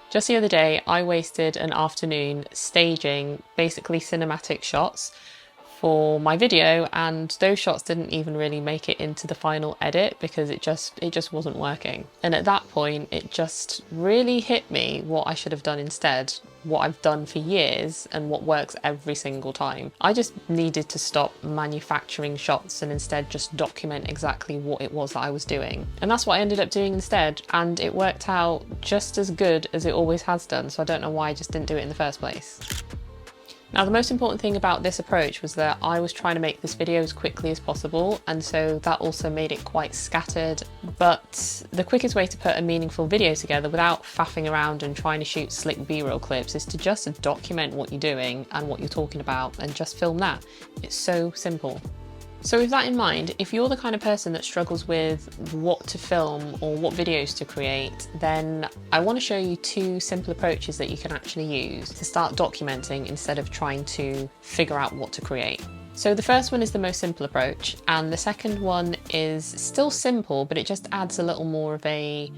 Just the other day, I wasted an afternoon staging basically cinematic shots for my video, and those shots didn't even really make it into the final edit because it just wasn't working. And at that point, it just really hit me what I should have done instead, what I've done for years and what works every single time. I just needed to stop manufacturing shots and instead just document exactly what it was that I was doing. And that's what I ended up doing instead, and it worked out just as good as it always has done, so I don't know why I just didn't do it in the first place. Now, the most important thing about this approach was that I was trying to make this video as quickly as possible, and so that also made it quite scattered. But the quickest way to put a meaningful video together without faffing around and trying to shoot slick B-roll clips is to just document what you're doing and what you're talking about and just film that. It's so simple. So with that in mind, if you're the kind of person that struggles with what to film or what videos to create, then I want to show you two simple approaches that you can actually use to start documenting instead of trying to figure out what to create. So the first one is the most simple approach, and the second one is still simple, but it just adds a little more of a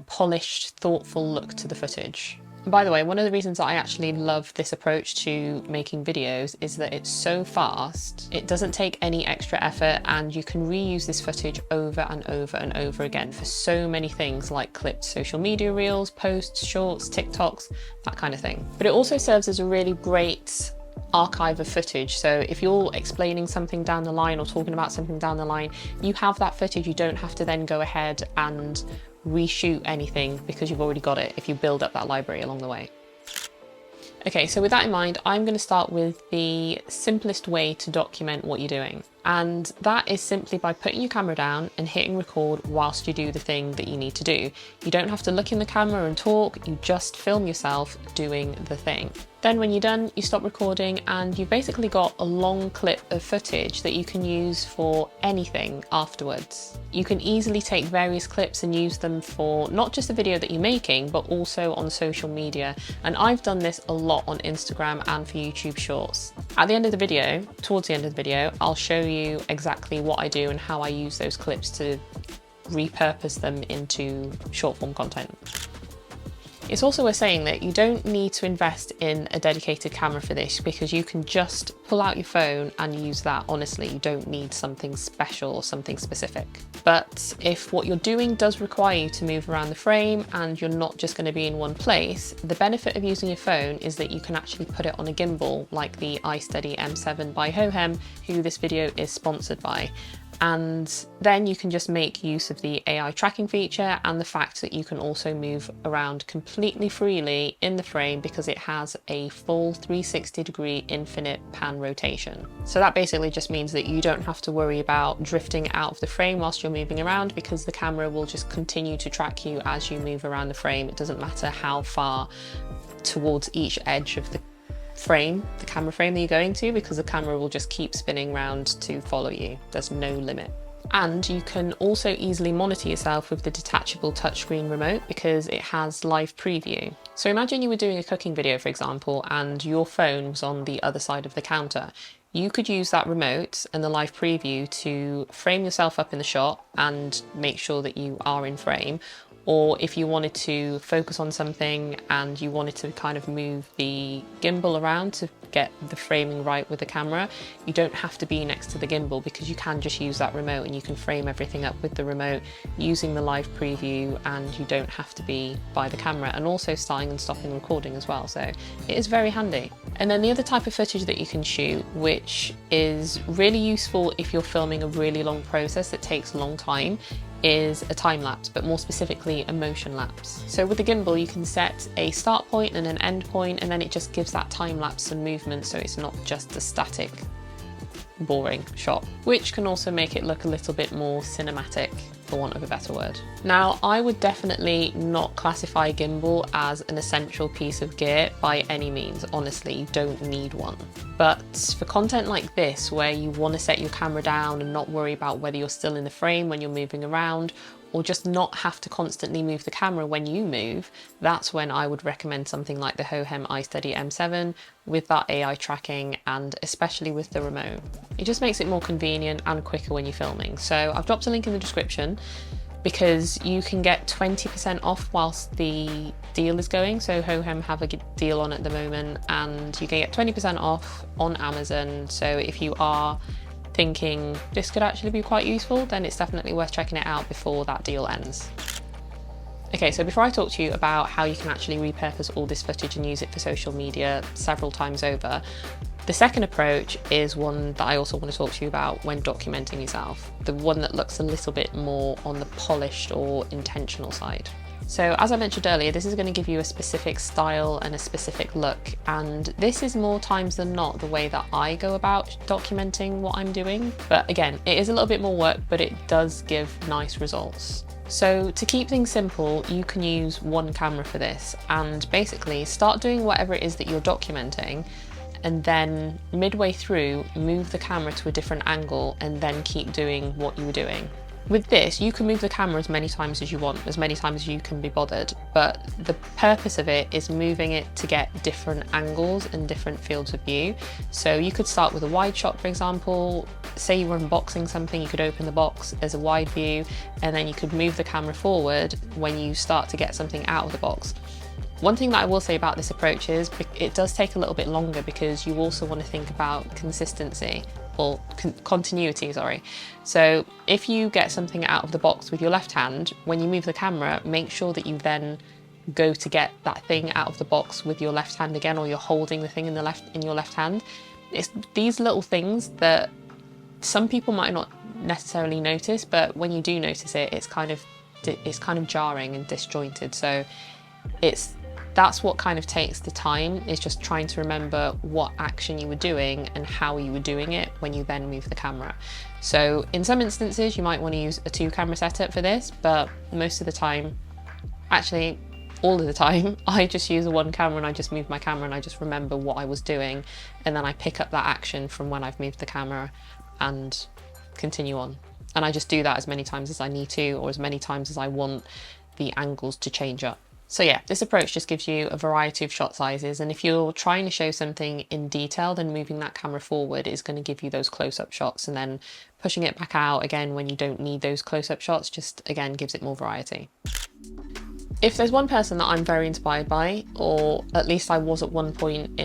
polished, thoughtful look to the footage. By the way, one of the reasons I actually love this approach to making videos is that it's so fast, it doesn't take any extra effort, and you can reuse this footage over and over and over again for so many things like clipped social media reels, posts, shorts, TikToks, that kind of thing. But it also serves as a really great archive of footage, so if you're explaining something down the line or talking about something down the line, you have that footage. You don't have to then go ahead and reshoot anything because you've already got it if you build up that library along the way. Okay, so with that in mind, I'm going to start with the simplest way to document what you're doing. And that is simply by putting your camera down and hitting record whilst you do the thing that you need to do. You don't have to look in the camera and talk, you just film yourself doing the thing. Then when you're done, you stop recording and you've basically got a long clip of footage that you can use for anything afterwards. You can easily take various clips and use them for not just the video that you're making, but also on social media. And I've done this a lot on Instagram and for YouTube Shorts. At the end of the video, towards the end of the video, I'll show you exactly what I do and how I use those clips to repurpose them into short form content. It's also worth saying that you don't need to invest in a dedicated camera for this because you can just pull out your phone and use that. Honestly, you don't need something special or something specific. But if what you're doing does require you to move around the frame and you're not just going to be in one place, the benefit of using your phone is that you can actually put it on a gimbal like the iSteady M7 by Hohem, who this video is sponsored by. And then you can just make use of the AI tracking feature and the fact that you can also move around completely freely in the frame because it has a full 360-degree infinite pan rotation. So that basically just means that you don't have to worry about drifting out of the frame whilst you're moving around because the camera will just continue to track you as you move around the frame. It doesn't matter how far towards each edge of the camera frame that you're going to, because the camera will just keep spinning round to follow you. There's no limit. And you can also easily monitor yourself with the detachable touchscreen remote because it has live preview. So imagine you were doing a cooking video, for example, and your phone was on the other side of the counter. You could use that remote and the live preview to frame yourself up in the shot and make sure that you are in frame. Or if you wanted to focus on something and you wanted to kind of move the gimbal around to get the framing right with the camera, you don't have to be next to the gimbal because you can just use that remote and you can frame everything up with the remote using the live preview, and you don't have to be by the camera, and also starting and stopping recording as well. So it is very handy. And then the other type of footage that you can shoot, which is really useful if you're filming a really long process that takes a long time, is a time lapse, but more specifically a motion lapse. So with the gimbal you can set a start point and an end point, and then it just gives that time lapse some movement, so it's not just a static boring shot, which can also make it look a little bit more cinematic, for want of a better word. Now, I would definitely not classify gimbal as an essential piece of gear by any means. Honestly, you don't need one. But for content like this, where you want to set your camera down and not worry about whether you're still in the frame when you're moving around, or just not have to constantly move the camera when you move, that's when I would recommend something like the Hohem iSteady M7 with that AI tracking, and especially with the remote. It just makes it more convenient and quicker when you're filming. So I've dropped a link in the description. because you can get 20% off whilst the deal is going. So Hohem have a deal on at the moment, and you can get 20% off on Amazon. So if you are thinking this could actually be quite useful, then it's definitely worth checking it out before that deal ends. Okay, so before I talk to you about how you can actually repurpose all this footage and use it for social media several times over, the second approach is one that I also want to talk to you about when documenting yourself, the one that looks a little bit more on the polished or intentional side. So as I mentioned earlier, this is going to give you a specific style and a specific look, and this is more times than not the way that I go about documenting what I'm doing. But again, it is a little bit more work, but it does give nice results. So to keep things simple, you can use one camera for this, and basically start doing whatever it is that you're documenting, and then midway through, move the camera to a different angle and then keep doing what you were doing. With this, you can move the camera as many times as you want, as many times as you can be bothered, but the purpose of it is moving it to get different angles and different fields of view. So you could start with a wide shot, for example. Say you were unboxing something, you could open the box as a wide view, and then you could move the camera forward when you start to get something out of the box. One thing that I will say about this approach is it does take a little bit longer, because you also want to think about consistency, or continuity, sorry. So if you get something out of the box with your left hand, when you move the camera, make sure that you then go to get that thing out of the box with your left hand again, or you're holding the thing in your left hand. It's these little things that some people might not necessarily notice, but when you do notice it, it's kind of jarring and disjointed. So that's what kind of takes the time, is just trying to remember what action you were doing and how you were doing it when you then move the camera. So in some instances, you might want to use a 2-camera setup for this, but most of the time, actually all of the time, I just use a 1 camera and I just move my camera and I just remember what I was doing, and then I pick up that action from when I've moved the camera and continue on. And I just do that as many times as I need to, or as many times as I want the angles to change up. So yeah, this approach just gives you a variety of shot sizes, and if you're trying to show something in detail, then moving that camera forward is going to give you those close-up shots, and then pushing it back out again when you don't need those close-up shots just again gives it more variety. If there's one person that I'm very inspired by, or at least I was at one point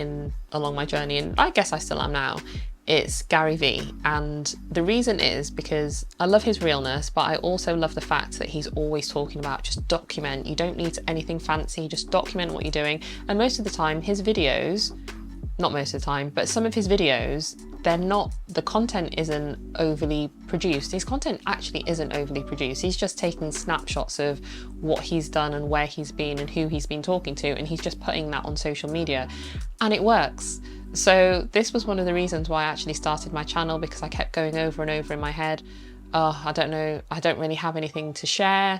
along my journey, and I guess I still am now, it's Gary Vee. And the reason is because I love his realness, but I also love the fact that he's always talking about just document. You don't need anything fancy, just document what you're doing. And most of the time his videos, not most of the time, but some of his videos, the content isn't overly produced. His content actually isn't overly produced. He's just taking snapshots of what he's done and where he's been and who he's been talking to, and he's just putting that on social media, and it works. So this was one of the reasons why I actually started my channel, because I kept going over and over in my head, oh, I don't know, I don't really have anything to share.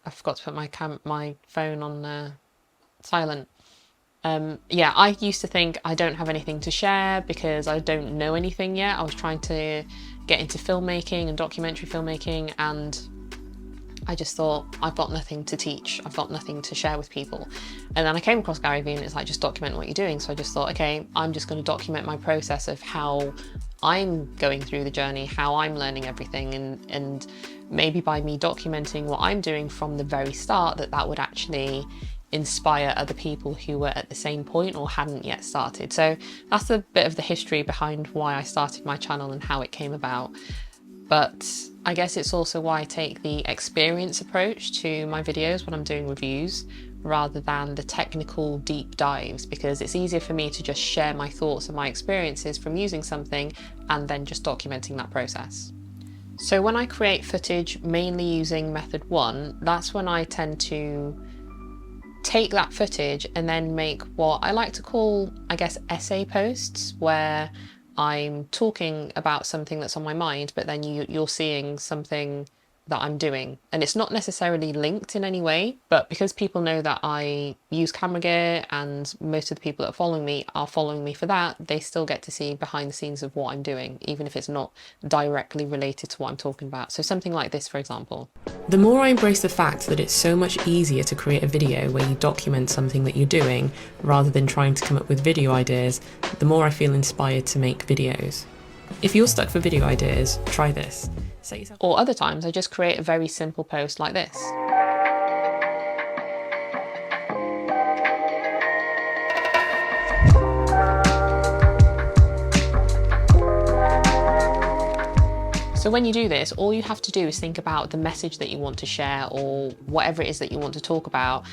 I forgot to put my phone on silent. Yeah, I used to think I don't have anything to share because I don't know anything yet. I was trying to get into filmmaking and documentary filmmaking, and I just thought, I've got nothing to teach, I've got nothing to share with people. And then I came across Gary Vee, and it's like, just document what you're doing. So I just thought, okay, I'm just going to document my process of how I'm going through the journey, how I'm learning everything, and maybe by me documenting what I'm doing from the very start, that would actually inspire other people who were at the same point or hadn't yet started. So that's a bit of the history behind why I started my channel and how it came about. But I guess it's also why I take the experience approach to my videos when I'm doing reviews, rather than the technical deep dives, because it's easier for me to just share my thoughts and my experiences from using something and then just documenting that process. So when I create footage mainly using method 1, that's when I tend to take that footage and then make what I like to call, I guess, essay posts, where I'm talking about something that's on my mind, but then you're seeing something that I'm doing, and it's not necessarily linked in any way, but because people know that I use camera gear and most of the people that are following me for that, they still get to see behind the scenes of what I'm doing, even if it's not directly related to what I'm talking about. So something like this, for example. The more I embrace the fact that it's so much easier to create a video where you document something that you're doing rather than trying to come up with video ideas, the more I feel inspired to make videos. If you're stuck for video ideas, try this. Or other times I just create a very simple post like this. So when you do this, all you have to do is think about the message that you want to share or whatever it is that you want to talk about.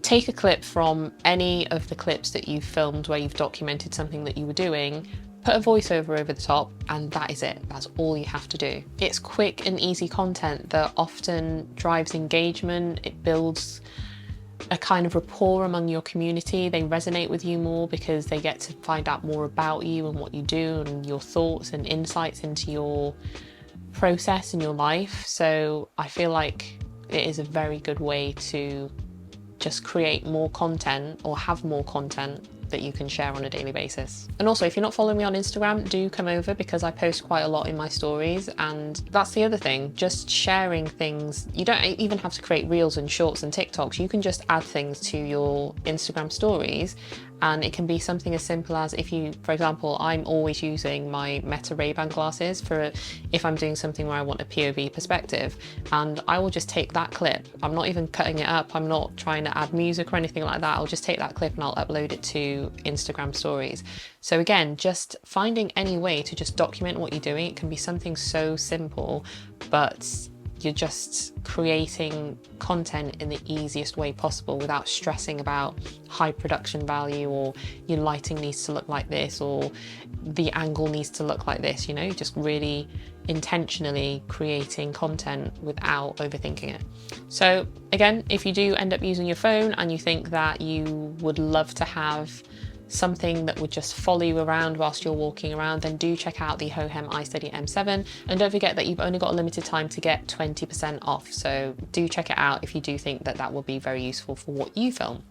Take a clip from any of the clips that you've filmed where you've documented something that you were doing, put a voiceover over the top, and that is it. That's all you have to do. It's quick and easy content that often drives engagement. It builds a kind of rapport among your community. They resonate with you more because they get to find out more about you and what you do and your thoughts and insights into your process in your life. So I feel like it is a very good way to just create more content or have more content that you can share on a daily basis. And also, if you're not following me on Instagram, do come over because I post quite a lot in my stories. And that's the other thing, just sharing things. You don't even have to create reels and shorts and TikToks. You can just add things to your Instagram stories. And it can be something as simple as if you, for example, I'm always using my Meta Ray-Ban glasses for if I'm doing something where I want a POV perspective, and I will just take that clip. I'm not even cutting it up. I'm not trying to add music or anything like that. I'll just take that clip and I'll upload it to Instagram stories. So again, just finding any way to just document what you're doing. It can be something so simple, but you're just creating content in the easiest way possible without stressing about high production value or your lighting needs to look like this or the angle needs to look like this, you know, just really intentionally creating content without overthinking it. So again, if you do end up using your phone and you think that you would love to have something that would just follow you around whilst you're walking around, then do check out the Hohem iSteady M7. And don't forget that you've only got a limited time to get 20% off. So do check it out if you do think that that will be very useful for what you film.